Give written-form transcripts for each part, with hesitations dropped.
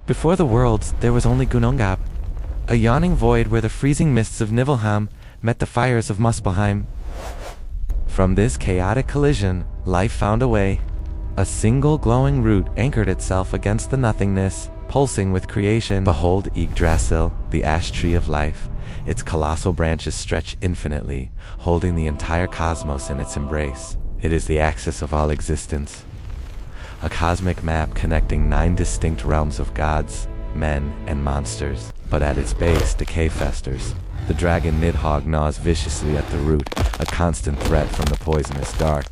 Before the worlds, there was only Gunungab, a yawning void where the freezing mists of Niflheim met the fires of Muspelheim. From this chaotic collision, life found a way. A single glowing root anchored itself against the nothingness, pulsing with creation. Behold Yggdrasil, the ash tree of life. Its colossal branches stretch infinitely, holding the entire cosmos in its embrace. It is the axis of all existence, a cosmic map connecting 9 distinct realms of gods, men, and monsters. But at its base, decay festers. The dragon Nidhogg gnaws viciously at the root, a constant threat from the poisonous dark.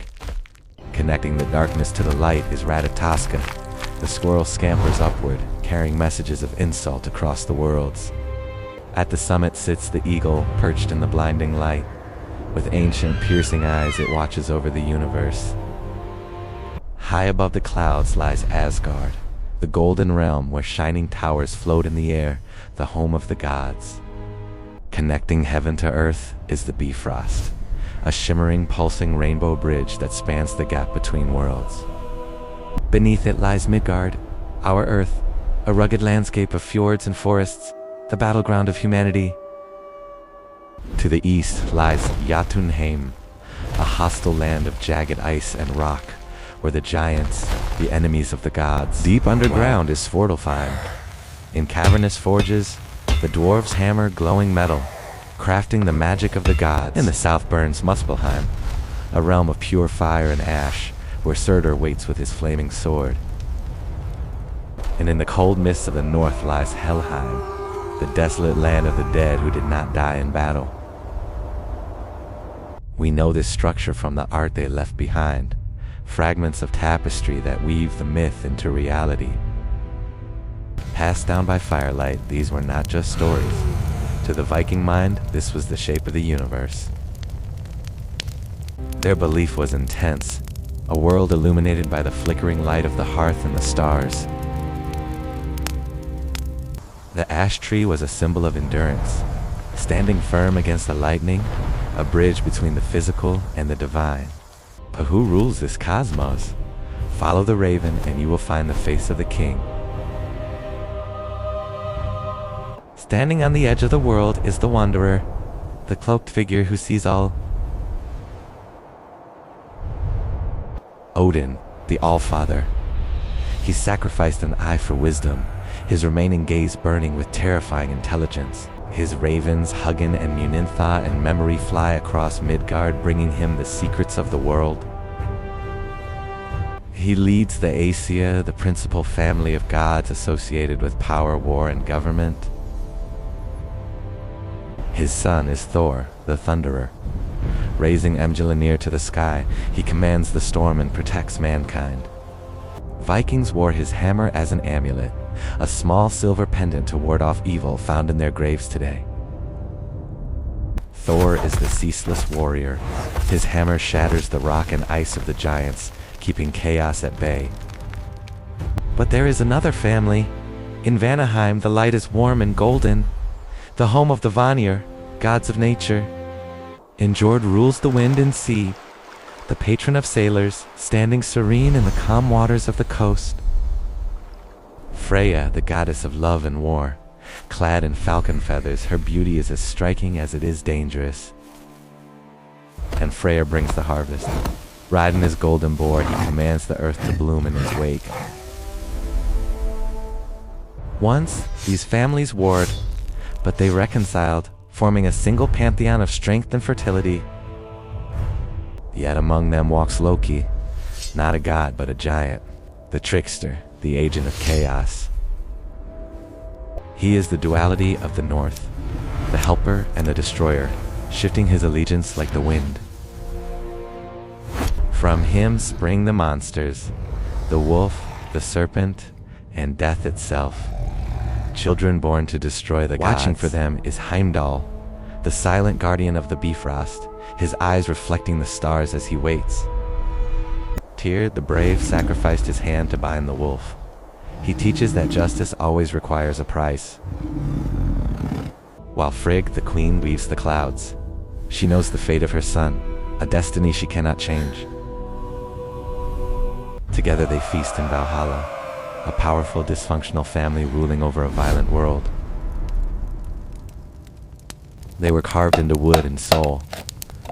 Connecting the darkness to the light is Ratatoska. The squirrel scampers upward, carrying messages of insult across the worlds. At the summit sits the eagle, perched in the blinding light. With ancient, piercing eyes, it watches over the universe. High above the clouds lies Asgard, the golden realm where shining towers float in the air, the home of the gods. Connecting heaven to earth is the Bifrost, a shimmering, pulsing rainbow bridge that spans the gap between worlds. Beneath it lies Midgard, our earth, a rugged landscape of fjords and forests, the battleground of humanity. To the east lies Jotunheim, a hostile land of jagged ice and rock, where the giants, the enemies of the gods. Deep underground is Svartalfheim. In cavernous forges, the dwarves hammer glowing metal, crafting the magic of the gods. In the south burns Muspelheim, a realm of pure fire and ash, where Surtur waits with his flaming sword. And in the cold mists of the north lies Helheim, the desolate land of the dead who did not die in battle. We know this structure from the art they left behind, fragments of tapestry that weave the myth into reality. Passed down by firelight, these were not just stories. To the Viking mind, this was the shape of the universe. Their belief was intense, a world illuminated by the flickering light of the hearth and the stars. The ash tree was a symbol of endurance, standing firm against the lightning, a bridge between the physical and the divine. But who rules this cosmos? Follow the raven and you will find the face of the king. Standing on the edge of the world is the Wanderer, the cloaked figure who sees all. Odin, the Allfather. He sacrificed an eye for wisdom, his remaining gaze burning with terrifying intelligence. His ravens, Hugin and Munintha and Memory fly across Midgard, bringing him the secrets of the world. He leads the Aesir, the principal family of gods associated with power, war, and government. His son is Thor, the Thunderer. Raising Emgelanir to the sky, he commands the storm and protects mankind. Vikings wore his hammer as an amulet, a small silver pendant to ward off evil found in their graves today. Thor is the ceaseless warrior. His hammer shatters the rock and ice of the giants, keeping chaos at bay. But there is another family. In Vanaheim, the light is warm and golden, the home of the Vanir, gods of nature. Njord rules the wind and sea, the patron of sailors, standing serene in the calm waters of the coast. Freya, the goddess of love and war, clad in falcon feathers, her beauty is as striking as it is dangerous. And Freya brings the harvest. Riding his golden boar, he commands the earth to bloom in his wake. Once, these families warred, but they reconciled, forming a single pantheon of strength and fertility. Yet among them walks Loki, not a god but a giant, the trickster, the agent of chaos. He is the duality of the North, the helper and the destroyer, shifting his allegiance like the wind. From him spring the monsters, the wolf, the serpent, and death itself. Children born to destroy the gods. Watching for them is Heimdall, the silent guardian of the Bifrost, his eyes reflecting the stars as he waits. Tyr, the brave, sacrificed his hand to bind the wolf. He teaches that justice always requires a price. While Frigg, the queen, weaves the clouds. She knows the fate of her son, a destiny she cannot change. Together they feast in Valhalla, a powerful, dysfunctional family ruling over a violent world. They were carved into wood and soul,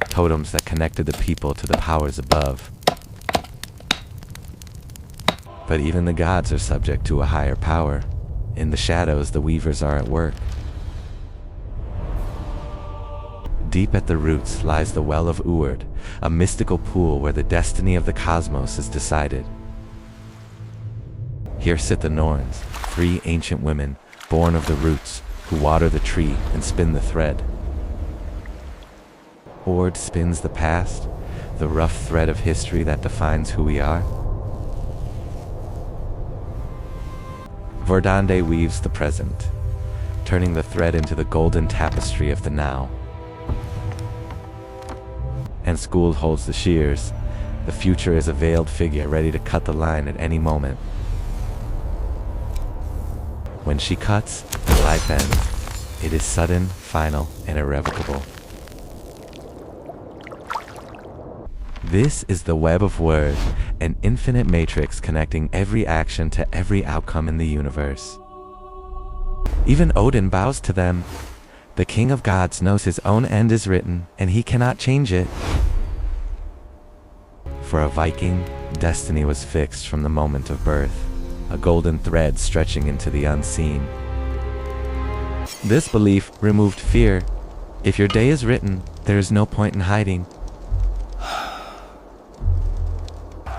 totems that connected the people to the powers above. But even the gods are subject to a higher power. In the shadows, the weavers are at work. Deep at the roots lies the Well of Uward, a mystical pool where the destiny of the cosmos is decided. Here sit the Norns, 3 ancient women, born of the roots, who water the tree and spin the thread. Uward spins the past, the rough thread of history that defines who we are. Verdande weaves the present, turning the thread into the golden tapestry of the now. And Skuld holds the shears. The future is a veiled figure ready to cut the line at any moment. When she cuts, life ends. It is sudden, final, and irrevocable. This is the Web of Word, an infinite matrix connecting every action to every outcome in the universe. Even Odin bows to them. The King of Gods knows his own end is written, and he cannot change it. For a Viking, destiny was fixed from the moment of birth, a golden thread stretching into the unseen. This belief removed fear. If your day is written, there is no point in hiding.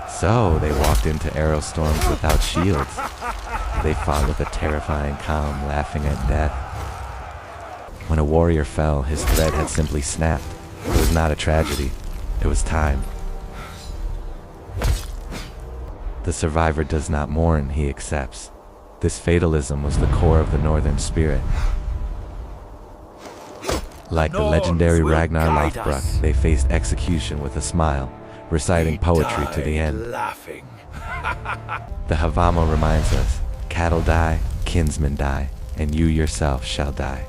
So they walked into arrow storms without shields. They fought with a terrifying calm, laughing at death. When a warrior fell, his thread had simply snapped. It was not a tragedy. It was time. The survivor does not mourn, he accepts. This fatalism was the core of the northern spirit. Like the legendary Ragnar Lothbrok, they faced execution with a smile, reciting poetry to the end. Laughing. The Havamo reminds us, cattle die, kinsmen die, and you yourself shall die.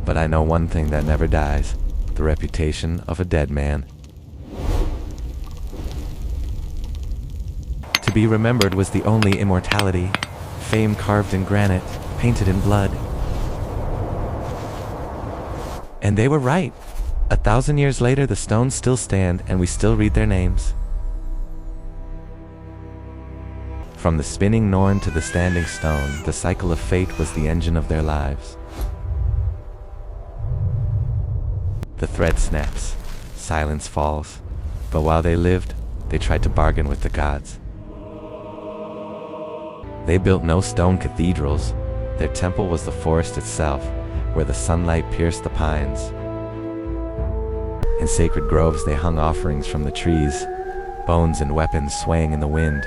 But I know one thing that never dies, the reputation of a dead man. To be remembered was the only immortality, fame carved in granite, painted in blood. And they were right. 1,000 years later, the stones still stand, and we still read their names. From the spinning Norn to the standing stone, the cycle of fate was the engine of their lives. The thread snaps, silence falls, but while they lived, they tried to bargain with the gods. They built no stone cathedrals. Their temple was the forest itself, where the sunlight pierced the pines. In sacred groves they hung offerings from the trees, bones and weapons swaying in the wind.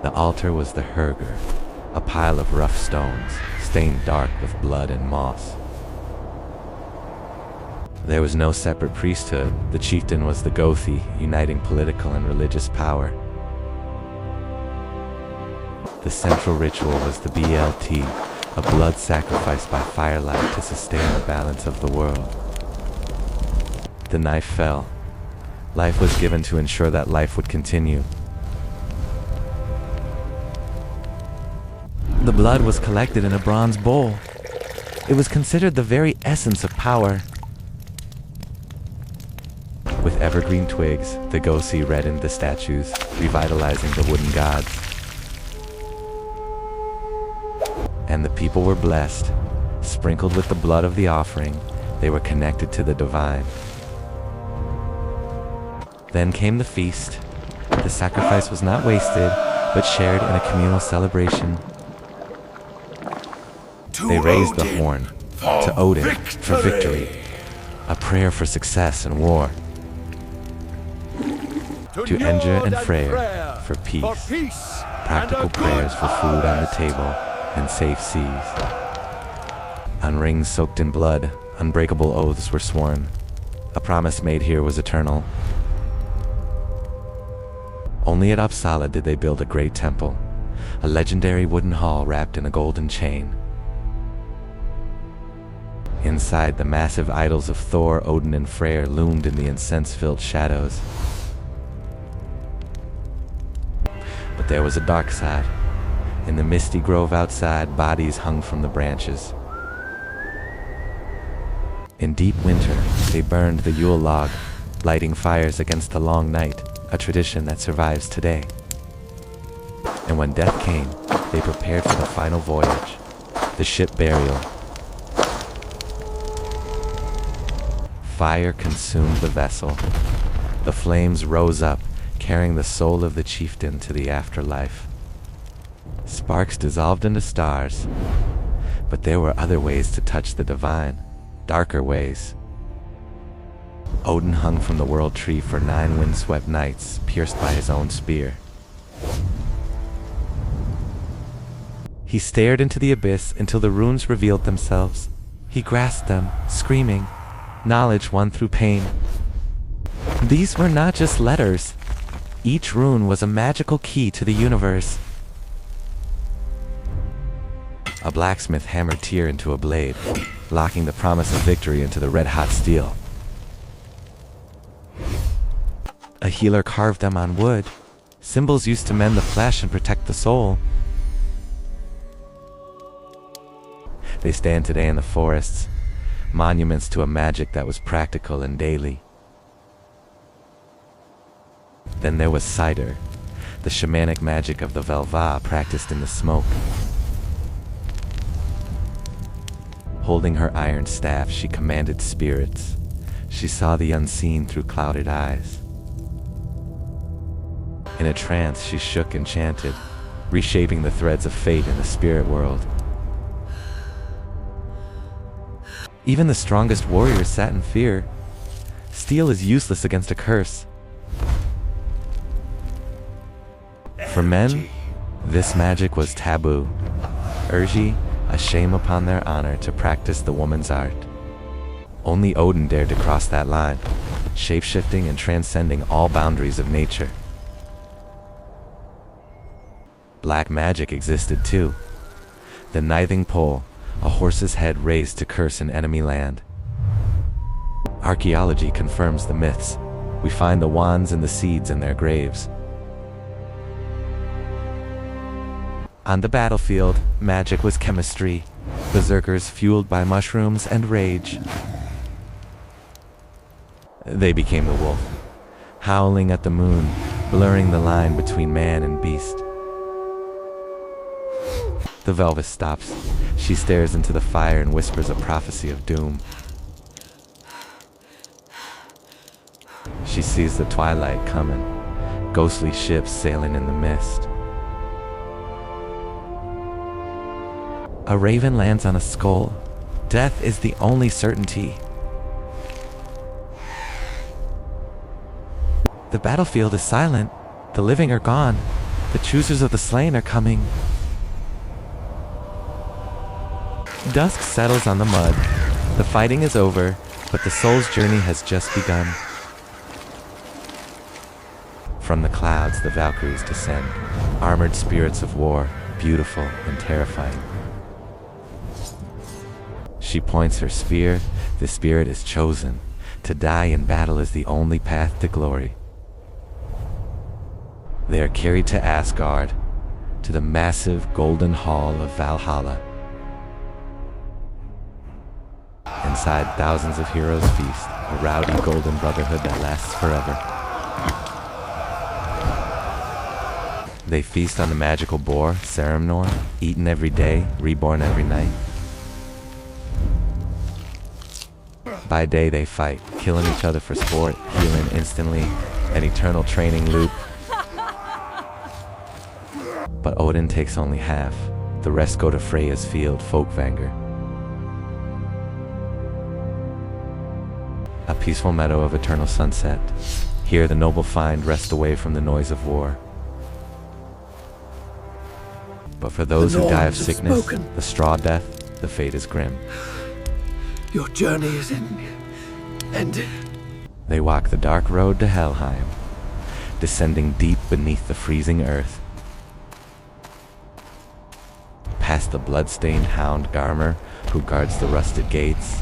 The altar was the Herger, a pile of rough stones, stained dark with blood and moss. There was no separate priesthood. The chieftain was the Gothi, uniting political and religious power. The central ritual was the BLT, a blood sacrifice by firelight to sustain the balance of the world. The knife fell. Life was given to ensure that life would continue. The blood was collected in a bronze bowl. It was considered the very essence of power. With evergreen twigs, the Gosi reddened the statues, revitalizing the wooden gods. And the people were blessed. Sprinkled with the blood of the offering, they were connected to the divine. Then came the feast. The sacrifice was not wasted, but shared in a communal celebration. They raised the horn to Odin for victory, a prayer for success in war. To Endre and Freyr for peace, practical prayers for food on the table and safe seas. On rings soaked in blood, unbreakable oaths were sworn. A promise made here was eternal. Only at Uppsala did they build a great temple, a legendary wooden hall wrapped in a golden chain. Inside, the massive idols of Thor, Odin, and Freyr loomed in the incense-filled shadows. But there was a dark side. In the misty grove outside, bodies hung from the branches. In deep winter, they burned the Yule log, lighting fires against the long night, a tradition that survives today. And when death came, they prepared for the final voyage, the ship burial. Fire consumed the vessel. The flames rose up, carrying the soul of the chieftain to the afterlife. Sparks dissolved into stars, but there were other ways to touch the divine, darker ways. Odin hung from the world tree for 9 windswept nights, pierced by his own spear. He stared into the abyss until the runes revealed themselves. He grasped them, screaming, knowledge won through pain. These were not just letters. Each rune was a magical key to the universe. A blacksmith hammered tear into a blade, locking the promise of victory into the red-hot steel. A healer carved them on wood, symbols used to mend the flesh and protect the soul. They stand today in the forests, monuments to a magic that was practical and daily. Then there was cider, the shamanic magic of the Velva practiced in the smoke. Holding her iron staff, she commanded spirits. She saw the unseen through clouded eyes. In a trance, she shook and chanted, reshaping the threads of fate in the spirit world. Even the strongest warriors sat in fear. Steel is useless against a curse. For men, this magic was taboo. Urgi, a shame upon their honor to practice the woman's art. Only Odin dared to cross that line, shape-shifting and transcending all boundaries of nature. Black magic existed too. The Nithing pole, a horse's head raised to curse an enemy land. Archaeology confirms the myths. We find the wands and the seeds in their graves. On the battlefield, magic was chemistry, berserkers fueled by mushrooms and rage. They became the wolf, howling at the moon, blurring the line between man and beast. The Velva stops. She stares into the fire and whispers a prophecy of doom. She sees the twilight coming, ghostly ships sailing in the mist. A raven lands on a skull. Death is the only certainty. The battlefield is silent. The living are gone. The choosers of the slain are coming. Dusk settles on the mud. The fighting is over, but the soul's journey has just begun. From the clouds, the Valkyries descend, armored spirits of war, beautiful and terrifying. She points her spear. The spirit is chosen. To die in battle is the only path to glory. They are carried to Asgard, to the massive golden hall of Valhalla. Inside, thousands of heroes feast, a rowdy golden brotherhood that lasts forever. They feast on the magical boar, Saramnor, eaten every day, reborn every night. By day they fight, killing each other for sport, healing instantly, an eternal training loop. But Odin takes only half. The rest go to Freya's field, Folkvanger. A peaceful meadow of eternal sunset. Here the noble find rest away from the noise of war. But for those who die of sickness, the straw death, the fate is grim. Your journey is ended. They walk the dark road to Helheim, descending deep beneath the freezing earth. Past the blood-stained hound Garmr, who guards the rusted gates.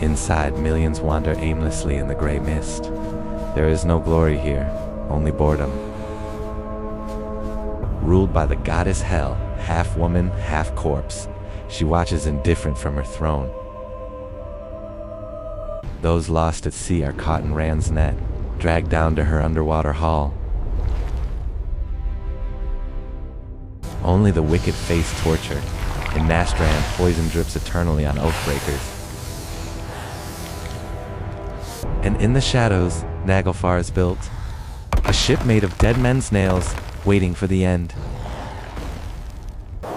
Inside, millions wander aimlessly in the gray mist. There is no glory here, only boredom. Ruled by the goddess Hel, half woman, half corpse, she watches indifferent from her throne. Those lost at sea are caught in Rand's net, dragged down to her underwater hall. Only the wicked face torture. In Nastran, poison drips eternally on Oathbreakers. And in the shadows, Naglfar is built. A ship made of dead men's nails, waiting for the end.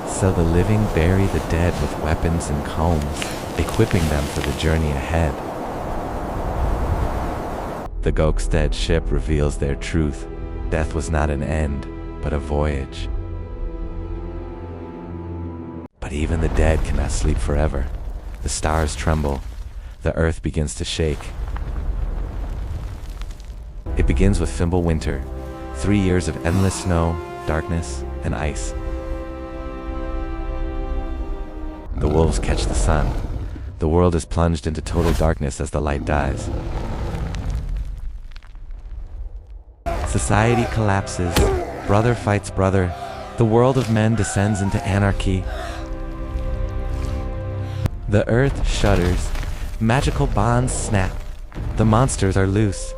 So the living bury the dead with weapons and combs, equipping them for the journey ahead. The Gokstead ship reveals their truth. Death was not an end, but a voyage. But even the dead cannot sleep forever. The stars tremble. The earth begins to shake. It begins with Fimble winter, 3 years of endless snow, darkness, and ice. The wolves catch the sun. The world is plunged into total darkness as the light dies. Society collapses. Brother fights brother. The world of men descends into anarchy. The earth shudders. Magical bonds snap. The monsters are loose.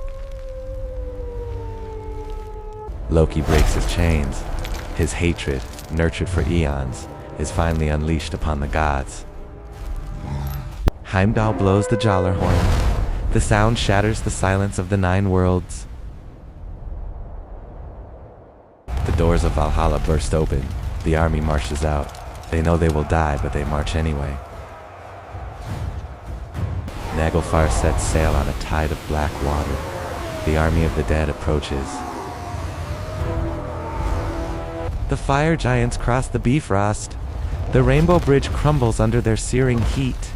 Loki breaks his chains. His hatred, nurtured for eons, is finally unleashed upon the gods. Heimdall blows the Jallarhorn. The sound shatters the silence of the 9 worlds. The doors of Valhalla burst open. The army marches out. They know they will die, but they march anyway. Naglfar sets sail on a tide of black water. The army of the dead approaches. The fire giants cross the Bifrost. The rainbow bridge crumbles under their searing heat.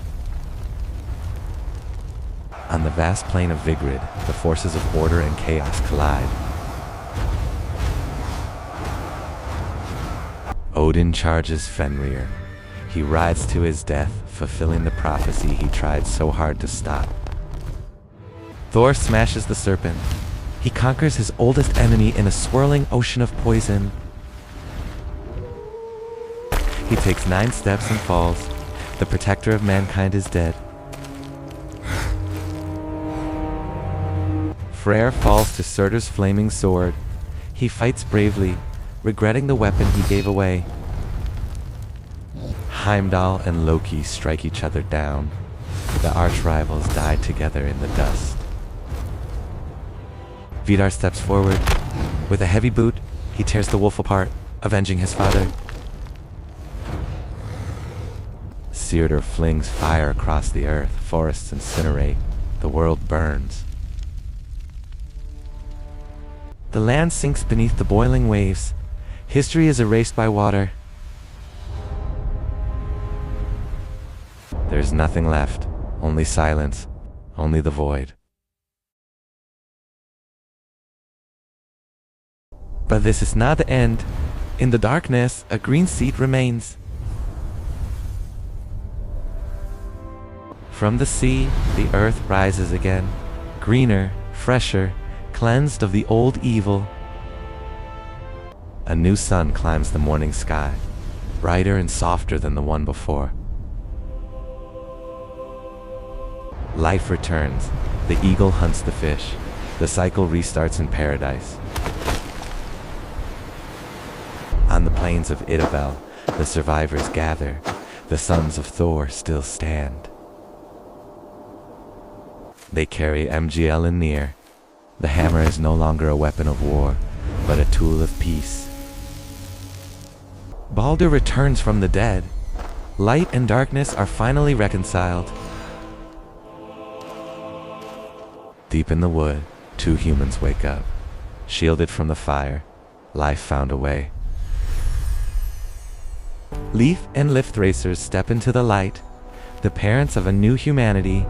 On the vast plain of Vigrid, the forces of order and chaos collide. Odin charges Fenrir. He rides to his death, fulfilling the prophecy he tried so hard to stop. Thor smashes the serpent. He conquers his oldest enemy in a swirling ocean of poison. He takes 9 steps and falls. The protector of mankind is dead. Freyr falls to Surtur's flaming sword. He fights bravely, regretting the weapon he gave away. Heimdall and Loki strike each other down. The arch-rivals die together in the dust. Vidar steps forward. With a heavy boot, he tears the wolf apart, avenging his father. Surtur flings fire across the earth. Forests incinerate. The world burns. The land sinks beneath the boiling waves. History is erased by water. There's nothing left. Only silence. Only the void. But this is not the end. In the darkness, a green seed remains. From the sea, the earth rises again, greener, fresher, cleansed of the old evil. A new sun climbs the morning sky, brighter and softer than the one before. Life returns. The eagle hunts the fish. The cycle restarts in paradise. On the plains of Yggdrasil, the survivors gather. The sons of Thor still stand. They carry MGL and Nier. The hammer is no longer a weapon of war, but a tool of peace. Baldur returns from the dead. Light and darkness are finally reconciled. Deep in the wood, 2 humans wake up. Shielded from the fire, life found a way. Leaf and Lifthracers step into the light, the parents of a new humanity.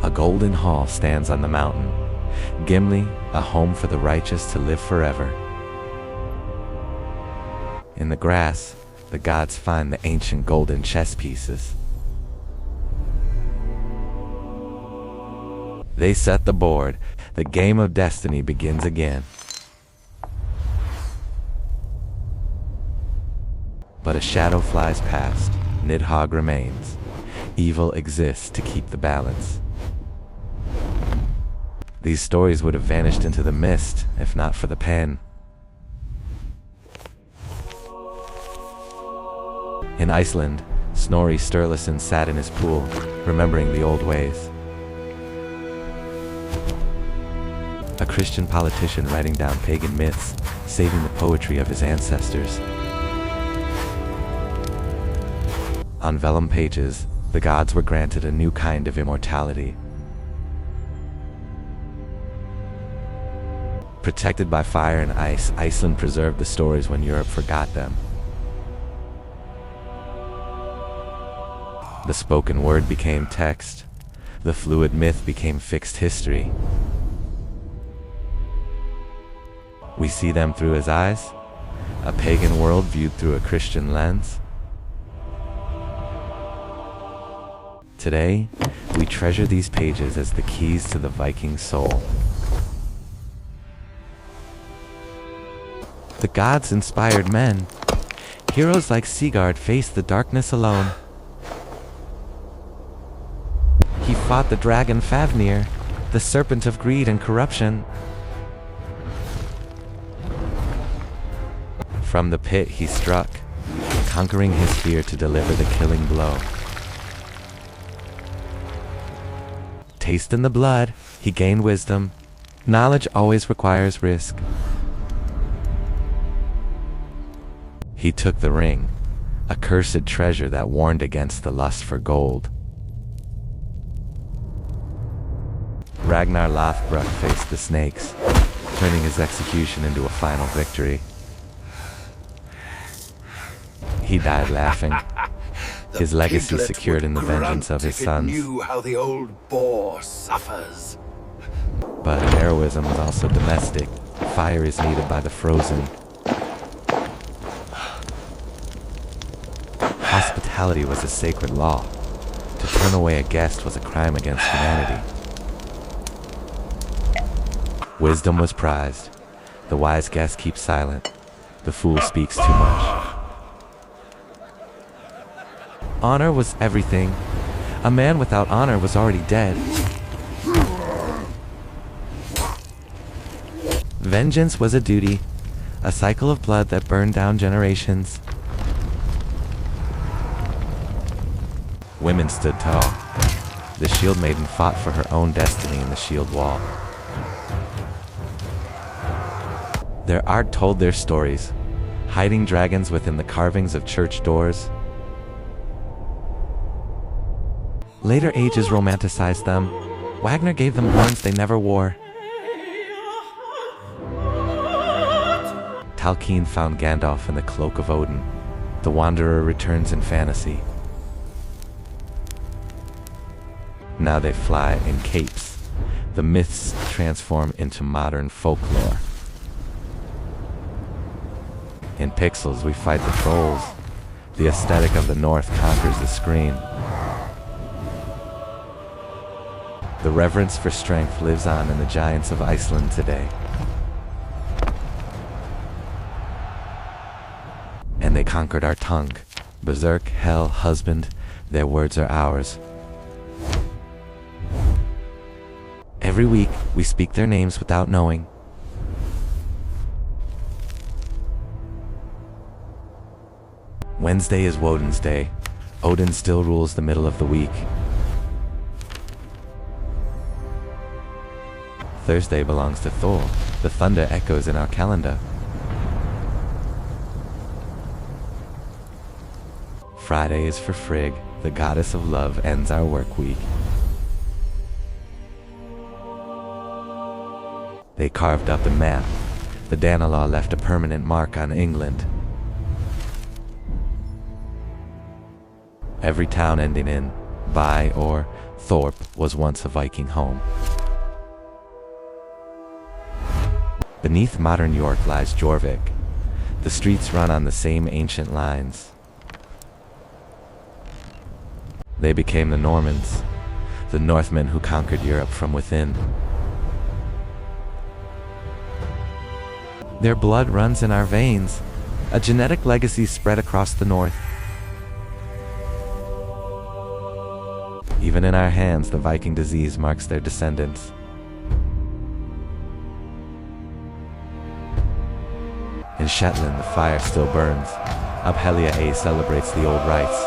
A golden hall stands on the mountain. Gimli, a home for the righteous to live forever. In the grass, the gods find the ancient golden chess pieces. They set the board. The game of destiny begins again. But a shadow flies past. Nidhogg remains. Evil exists to keep the balance. These stories would have vanished into the mist if not for the pen. In Iceland, Snorri Sturluson sat in his pool, remembering the old ways. A Christian politician writing down pagan myths, saving the poetry of his ancestors. On vellum pages, the gods were granted a new kind of immortality. Protected by fire and ice, Iceland preserved the stories when Europe forgot them. The spoken word became text. The fluid myth became fixed history. We see them through his eyes, a pagan world viewed through a Christian lens. Today, we treasure these pages as the keys to the Viking soul. The gods inspired men. Heroes like Sigurd faced the darkness alone. He fought the dragon Fafnir, the serpent of greed and corruption. From the pit he struck, conquering his fear to deliver the killing blow. Taste in the blood, he gained wisdom. Knowledge always requires risk. He took the ring, a cursed treasure that warned against the lust for gold. Ragnar Lothbrok faced the snakes, turning his execution into a final victory. He died laughing, his legacy secured in the vengeance of his sons. Knew how the old boar suffers. But heroism was also domestic. Fire is needed by the frozen. Hospitality was a sacred law. To turn away a guest was a crime against humanity. Wisdom was prized. The wise guest keeps silent. The fool speaks too much. Honor was everything. A man without honor was already dead. Vengeance was a duty, a cycle of blood that burned down generations. Women stood tall. The shield maiden fought for her own destiny in the shield wall. Their art told their stories, hiding dragons within the carvings of church doors. Later ages romanticized them. Wagner gave them horns they never wore. Tolkien found Gandalf in the cloak of Odin. The wanderer returns in fantasy. Now they fly in capes. The myths transform into modern folklore. In Pixels we fight the trolls. The aesthetic of the North conquers the screen. The reverence for strength lives on in the giants of Iceland today. And they conquered our tongue. Berserk, hell, husband, their words are ours. Every week, we speak their names without knowing. Wednesday is Woden's day. Odin still rules the middle of the week. Thursday belongs to Thor. The thunder echoes in our calendar. Friday is for Frigg. The goddess of love ends our work week. They carved up a map. The Danelaw left a permanent mark on England. Every town ending in by or Thorpe was once a Viking home. Beneath modern York lies Jorvik. The streets run on the same ancient lines. They became the Normans. the Northmen who conquered Europe from within. Their blood runs in our veins, a genetic legacy spread across the north. Even in our hands, the Viking disease marks their descendants. In Shetland, the fire still burns. Uphelia A celebrates the old rites.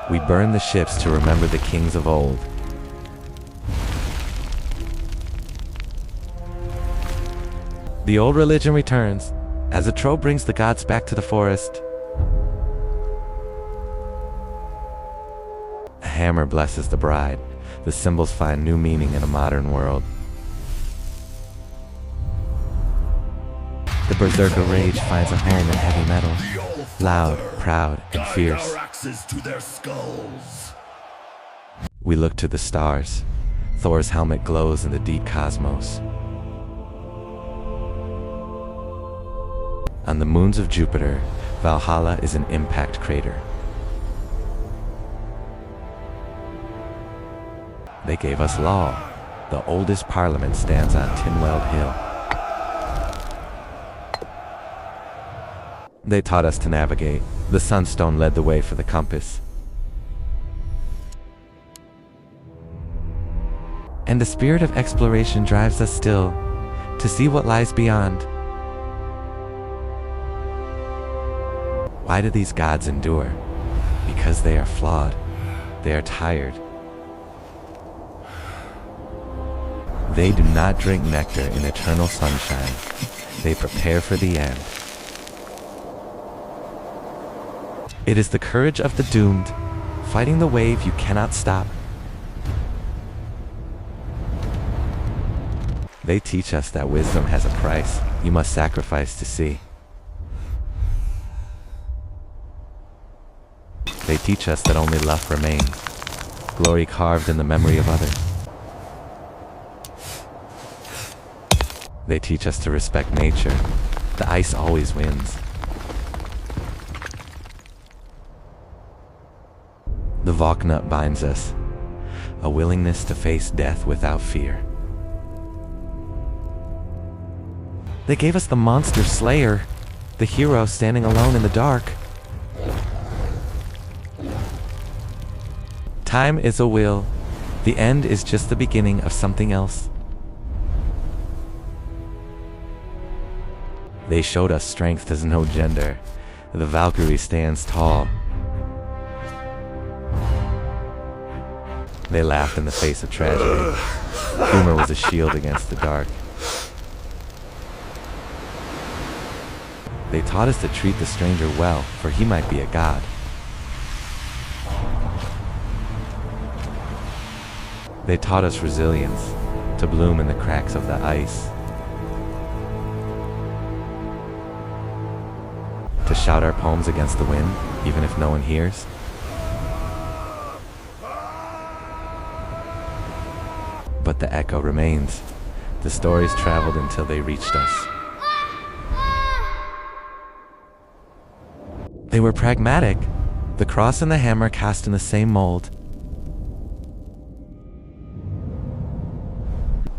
We burn the ships to remember the kings of old. The old religion returns, as a trope brings the gods back to the forest. A hammer blesses the bride. The symbols find new meaning in a modern world. The berserker rage finds a home in heavy metal, loud, proud, and fierce. We look to the stars. Thor's helmet glows in the deep cosmos. On the moons of Jupiter, Valhalla is an impact crater. They gave us law. The oldest parliament stands on Tinweld Hill. They taught us to navigate. The sunstone led the way for the compass. And the spirit of exploration drives us still, to see what lies beyond. Why do these gods endure? Because they are flawed. They are tired. They do not drink nectar in eternal sunshine. They prepare for the end. It is the courage of the doomed, fighting the wave you cannot stop. They teach us that wisdom has a price you must sacrifice to see. They teach us that only love remains, glory carved in the memory of others. They teach us to respect nature. The ice always wins. The Valknut binds us, a willingness to face death without fear. They gave us the monster slayer, the hero standing alone in the dark. Time is a will. The end is just the beginning of something else. They showed us strength has no gender. The Valkyrie stands tall. They laughed in the face of tragedy. Humor was a shield against the dark. They taught us to treat the stranger well, for he might be a god. They taught us resilience, to bloom in the cracks of the ice. To shout our poems against the wind, even if no one hears. But the echo remains. The stories traveled until they reached us. They were pragmatic, the cross and the hammer cast in the same mold.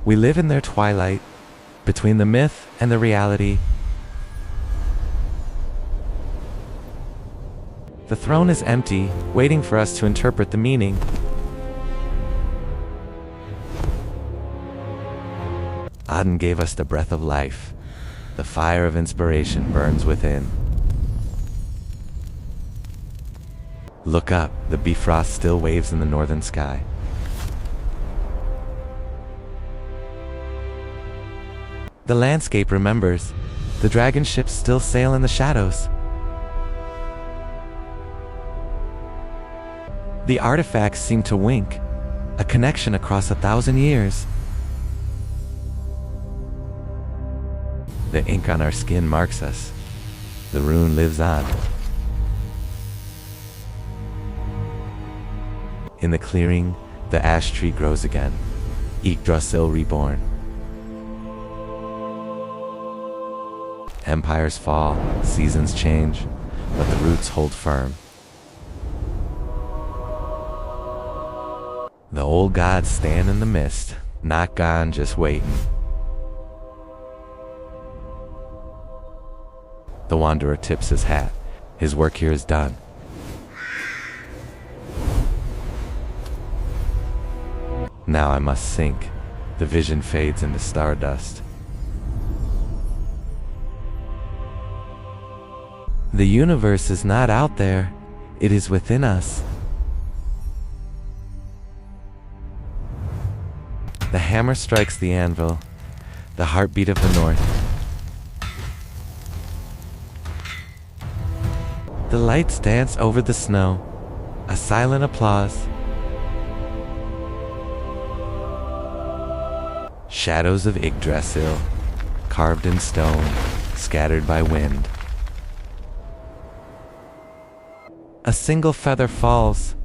We live in their twilight, between the myth and the reality. The throne is empty, waiting for us to interpret the meaning. Odin gave us the breath of life. The fire of inspiration burns within. Look up, the Bifrost still waves in the northern sky. The landscape remembers. The dragon ships still sail in the shadows. The artifacts seem to wink, a connection across 1,000 years. The ink on our skin marks us. The rune lives on. In the clearing, the ash tree grows again. Yggdrasil reborn. Empires fall, seasons change, but the roots hold firm. The old gods stand in the mist, not gone, just waiting. The wanderer tips his hat. His work here is done. Now I must sink. The vision fades into stardust. The universe is not out there, it is within us. The hammer strikes the anvil, the heartbeat of the north. The lights dance over the snow, a silent applause. Shadows of Yggdrasil, carved in stone, scattered by wind. A single feather falls,